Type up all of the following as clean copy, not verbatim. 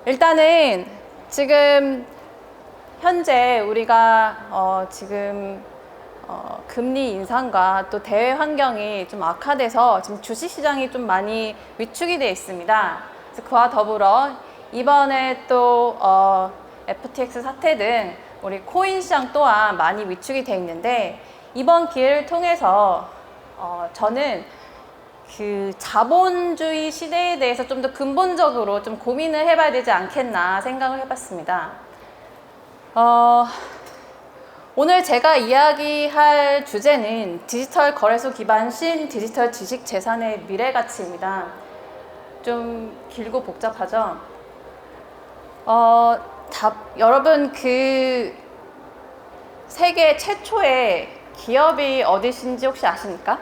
일단은 지금 현재 우리가 지금 금리 인상과 또 대외 환경이 좀 악화돼서 지금 주식시장이 좀 많이 위축이 되어 있습니다. 그래서 그와 더불어 이번에 또 FTX 사태 등 우리 코인 시장 또한 많이 위축이 되어 있는데, 이번 기회를 통해서 저는 그 자본주의 시대에 대해서 좀 더 근본적으로 좀 고민을 해봐야 되지 않겠나 생각을 해봤습니다. 오늘 제가 이야기할 주제는 디지털 거래소 기반 신디지털 지식 재산의 미래 가치입니다. 좀 길고 복잡하죠? 여러분 그 세계 최초의 기업이 어디신지 혹시 아십니까?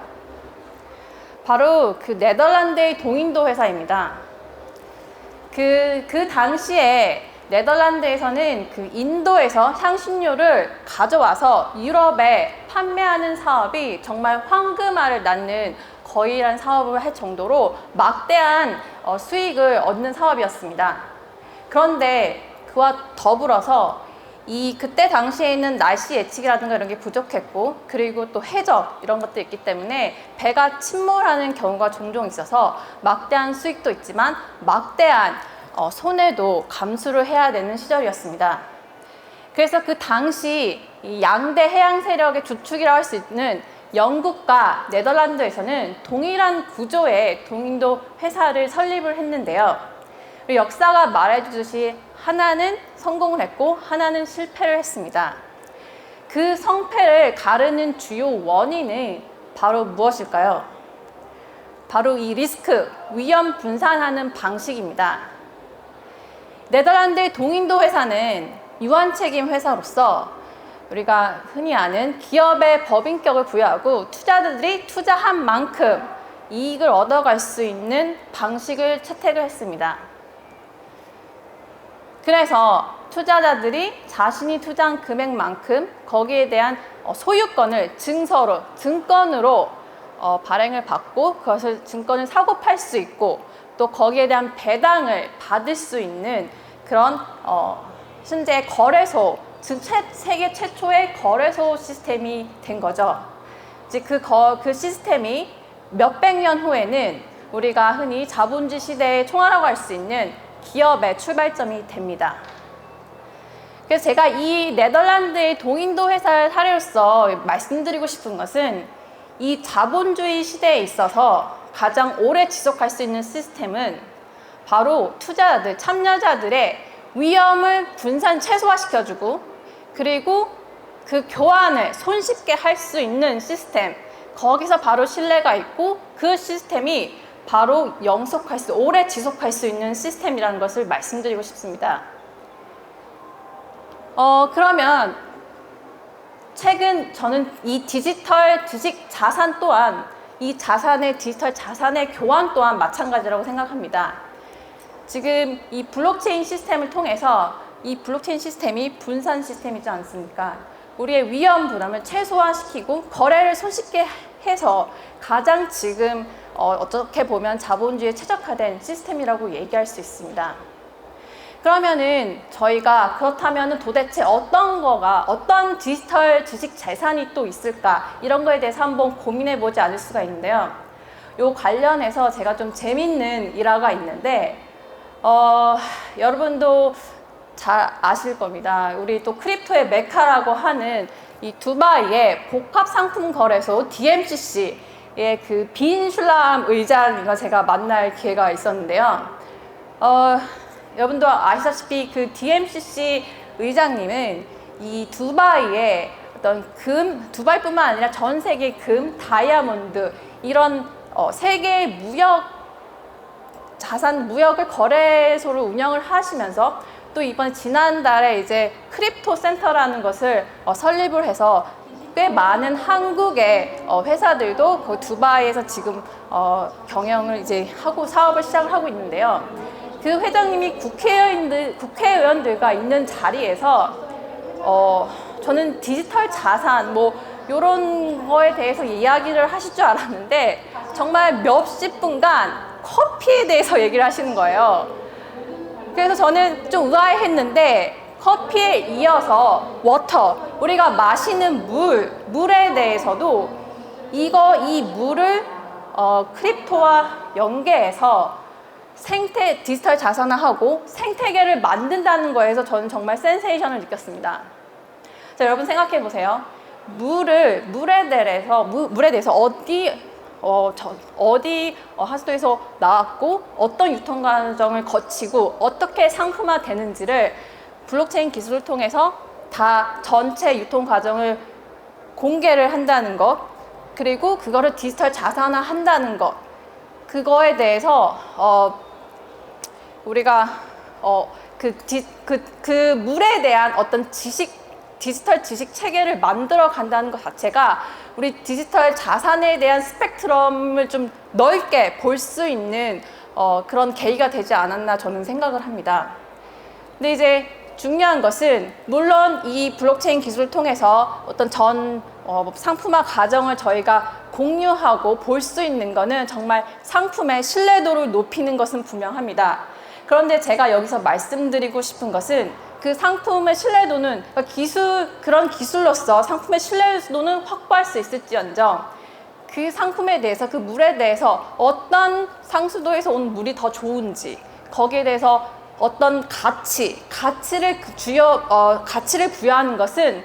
바로 그 네덜란드의 동인도 회사입니다. 그 당시에 네덜란드에서는 그 인도에서 향신료를 가져와서 유럽에 판매하는 사업이 정말 황금알을 낳는 거의란 사업을 할 정도로 막대한 수익을 얻는 사업이었습니다. 그런데 그와 더불어서 그때 당시에는 날씨 예측이라든가 이런 게 부족했고, 그리고 또 해적 이런 것도 있기 때문에 배가 침몰하는 경우가 종종 있어서 막대한 수익도 있지만 막대한 손해도 감수를 해야 되는 시절이었습니다. 그래서 그 당시 이 양대 해양 세력의 주축이라고 할 수 있는 영국과 네덜란드에서는 동일한 구조의 동인도 회사를 설립을 했는데요. 역사가 말해주듯이 하나는 성공을 했고 하나는 실패를 했습니다. 그 성패를 가르는 주요 원인은 바로 무엇일까요? 바로 이 리스크, 위험 분산하는 방식입니다. 네덜란드의 동인도 회사는 유한책임 회사로서 우리가 흔히 아는 기업의 법인격을 부여하고 투자자들이 투자한 만큼 이익을 얻어갈 수 있는 방식을 채택을 했습니다. 그래서 투자자들이 자신이 투자한 금액만큼 거기에 대한 소유권을 증권으로 발행을 받고 그것을 증권을 사고 팔 수 있고, 또 거기에 대한 배당을 받을 수 있는 그런 현재 거래소, 즉 세계 최초의 거래소 시스템이 된 거죠. 즉 그 시스템이 몇백 년 후에는 우리가 흔히 자본주의 시대의 총알이라고 할 수 있는 기업의 출발점이 됩니다. 그래서 제가 이 네덜란드의 동인도 회사의 사례로서 말씀드리고 싶은 것은, 이 자본주의 시대에 있어서 가장 오래 지속할 수 있는 시스템은 바로 투자자들, 참여자들의 위험을 최소화시켜주고, 그리고 그 교환을 손쉽게 할 수 있는 시스템, 거기서 바로 신뢰가 있고 그 시스템이 바로 오래 지속할 수 있는 시스템이라는 것을 말씀드리고 싶습니다. 그러면 최근 저는 이 디지털 주식 자산 또한, 이 디지털 자산의 교환 또한 마찬가지라고 생각합니다. 지금 이 블록체인 시스템을 통해서, 이 블록체인 시스템이 분산 시스템이지 않습니까? 우리의 위험 부담을 최소화시키고 거래를 손쉽게 해서 가장 지금 어떻게 보면 자본주의에 최적화된 시스템이라고 얘기할 수 있습니다. 그러면은 저희가 그렇다면은 도대체 어떤 디지털 주식 재산이 또 있을까, 이런 거에 대해서 한번 고민해 보지 않을 수가 있는데요. 요 관련해서 제가 좀 재밌는 일화가 있는데, 여러분도 잘 아실 겁니다. 우리 또 크립토의 메카라고 하는 이 두바이의 복합 상품 거래소 DMCC의 그 빈 슐람 의장과 제가 만날 기회가 있었는데요. 여러분도 아시다시피 그 DMCC 의장님은 이 두바이의 어떤 두바이뿐만 아니라 전 세계 다이아몬드 이런 세계 자산 무역을 거래소를 운영을 하시면서, 또 이번 지난달에 이제 크립토 센터라는 것을 설립을 해서 꽤 많은 한국의 회사들도 그 두바이에서 지금 경영을 이제 하고 사업을 시작을 하고 있는데요. 그 회장님이 국회의원들과 있는 자리에서 저는 디지털 자산 이런 거에 대해서 이야기를 하실 줄 알았는데 정말 몇십 분간 커피에 대해서 얘기를 하시는 거예요. 그래서 저는 좀 의아해했는데 커피에 이어서 워터, 우리가 마시는 물에 대해서도 이 물을 크립토와 연계해서 디지털 자산화하고 생태계를 만든다는 거에서 저는 정말 센세이션을 느꼈습니다. 자, 여러분 생각해 보세요. 물에 대해서 어디 하수도에서 나왔고 어떤 유통 과정을 거치고 어떻게 상품화 되는지를 블록체인 기술을 통해서 다 전체 유통 과정을 공개를 한다는 것, 그리고 그거를 디지털 자산화 한다는 것, 그거에 대해서 우리가 그 물에 대한 어떤 디지털 지식 체계를 만들어 간다는 것 자체가 우리 디지털 자산에 대한 스펙트럼을 좀 넓게 볼 수 있는 그런 계기가 되지 않았나 저는 생각을 합니다. 근데 이제 중요한 것은 물론 이 블록체인 기술을 통해서 어떤 상품화 과정을 저희가 공유하고 볼 수 있는 것은 정말 상품의 신뢰도를 높이는 것은 분명합니다. 그런데 제가 여기서 말씀드리고 싶은 것은 그 상품의 신뢰도는 그런 기술로서 상품의 신뢰도는 확보할 수 있을지언정 그 상품에 대해서, 그 물에 대해서 어떤 상수도에서 온 물이 더 좋은지, 거기에 대해서 어떤 가치를 부여하는 것은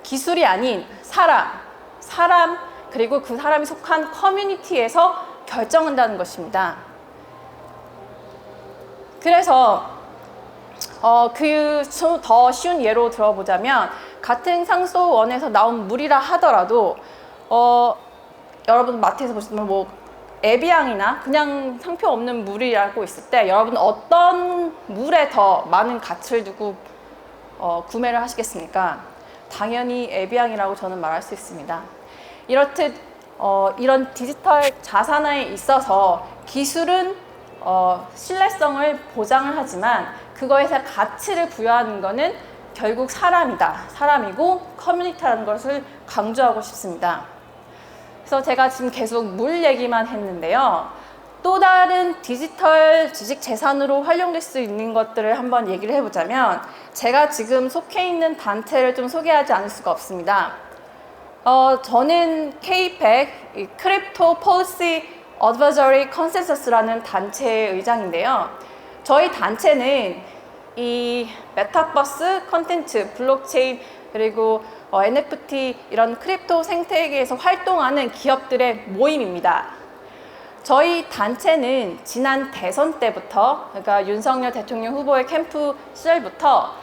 기술이 아닌 사람 그리고 그 사람이 속한 커뮤니티에서 결정한다는 것입니다. 그래서 더 쉬운 예로 들어보자면 같은 상수원에서 나온 물이라 하더라도 여러분 마트에서 보시면 에비앙이나 그냥 상표 없는 물이라고 있을 때 여러분 어떤 물에 더 많은 가치를 두고 구매를 하시겠습니까? 당연히 에비앙이라고 저는 말할 수 있습니다. 이렇듯 이런 디지털 자산화에 있어서 기술은 신뢰성을 보장을 하지만 그거에서 가치를 부여하는 것은 결국 사람이고 커뮤니티라는 것을 강조하고 싶습니다. 그래서 제가 지금 계속 물 얘기만 했는데요. 또 다른 디지털 지식 재산으로 활용될 수 있는 것들을 한번 얘기를 해보자면 제가 지금 속해 있는 단체를 좀 소개하지 않을 수가 없습니다. 저는 KPEC, 크립토 폴리시 어드바이저리 컨센서스라는 단체의 의장인데요. 저희 단체는 이 메타버스 컨텐츠, 블록체인, 그리고 NFT 이런 크립토 생태계에서 활동하는 기업들의 모임입니다. 저희 단체는 지난 대선 때부터, 그러니까 윤석열 대통령 후보의 캠프 시절부터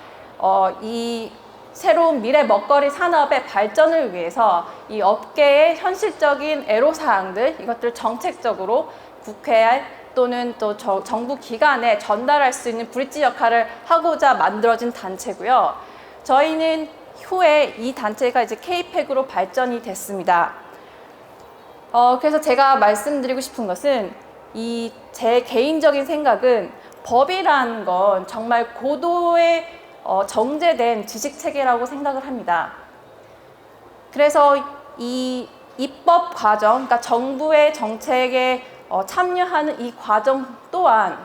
이 새로운 미래 먹거리 산업의 발전을 위해서 이 업계의 현실적인 애로사항들, 이것들을 정책적으로 국회에 또는 또 정부 기관에 전달할 수 있는 브릿지 역할을 하고자 만들어진 단체고요. 저희는 후에 이 단체가 이제 KPEC으로 발전이 됐습니다. 그래서 제가 말씀드리고 싶은 것은 제 개인적인 생각은 법이라는 건 정말 고도의 정제된 지식 체계라고 생각을 합니다. 그래서 이 입법 과정, 그러니까 정부의 정책에 참여하는 이 과정 또한,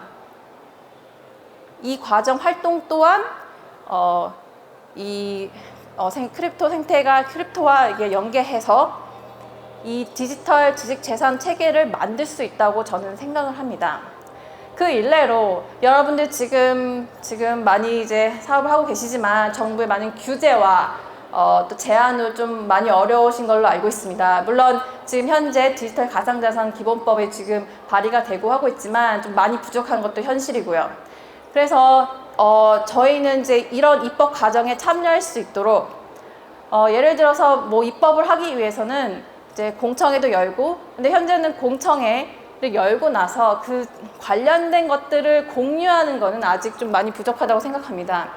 이 과정 활동 또한 크립토 생태가 크립토와 이게 연계해서 이 디지털 지식 재산 체계를 만들 수 있다고 저는 생각을 합니다. 그 일례로 여러분들 지금 많이 이제 사업을 하고 계시지만 정부의 많은 규제와 또 제한으로 좀 많이 어려우신 걸로 알고 있습니다. 물론 지금 현재 디지털 가상자산 기본법이 지금 발의가 되고 하고 있지만 좀 많이 부족한 것도 현실이고요. 그래서 저희는 이제 이런 입법 과정에 참여할 수 있도록 예를 들어서 입법을 하기 위해서는 이제 공청회도 열고, 근데 현재는 공청회를 열고 나서 그 관련된 것들을 공유하는 거는 아직 좀 많이 부족하다고 생각합니다.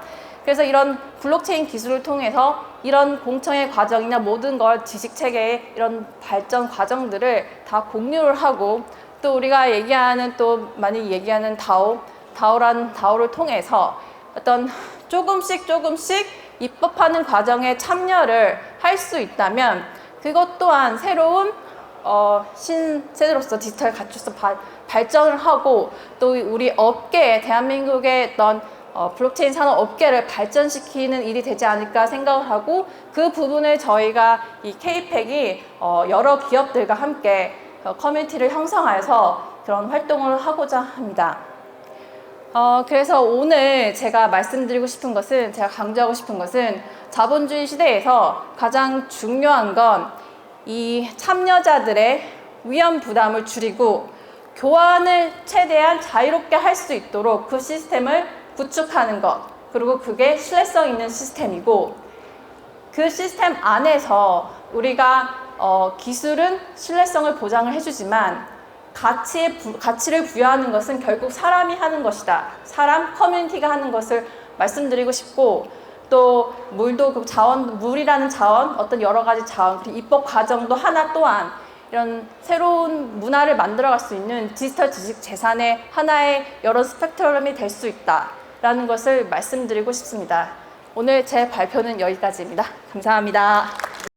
그래서 이런 블록체인 기술을 통해서 이런 공청회 과정이나 모든 걸 지식체계의 이런 발전 과정들을 다 공유를 하고, 또 우리가 많이 얘기하는 다오를 통해서 어떤 조금씩 입법하는 과정에 참여를 할 수 있다면 그것 또한 새로운 신세대로서 디지털 가치로서 발전을 하고 또 우리 업계, 대한민국의 어떤 블록체인 산업 업계를 발전시키는 일이 되지 않을까 생각을 하고 그 부분을 저희가 이 K-팩이 여러 기업들과 함께 커뮤니티를 형성해서 그런 활동을 하고자 합니다. 그래서 오늘 제가 말씀드리고 싶은 것은, 제가 강조하고 싶은 것은 자본주의 시대에서 가장 중요한 건 이 참여자들의 위험 부담을 줄이고 교환을 최대한 자유롭게 할 수 있도록 그 시스템을 구축하는 것, 그리고 그게 신뢰성 있는 시스템이고 그 시스템 안에서 우리가 기술은 신뢰성을 보장을 해주지만 가치를 부여하는 것은 결국 사람이 하는 것이다. 사람, 커뮤니티가 하는 것을 말씀드리고 싶고 또 물도 그 자원, 물이라는 자원, 어떤 여러 가지 자원, 그리고 입법 과정도 하나 또한 이런 새로운 문화를 만들어갈 수 있는 디지털 지식 재산의 하나의 여러 스펙트럼이 될 수 있다라는 것을 말씀드리고 싶습니다. 오늘 제 발표는 여기까지입니다. 감사합니다.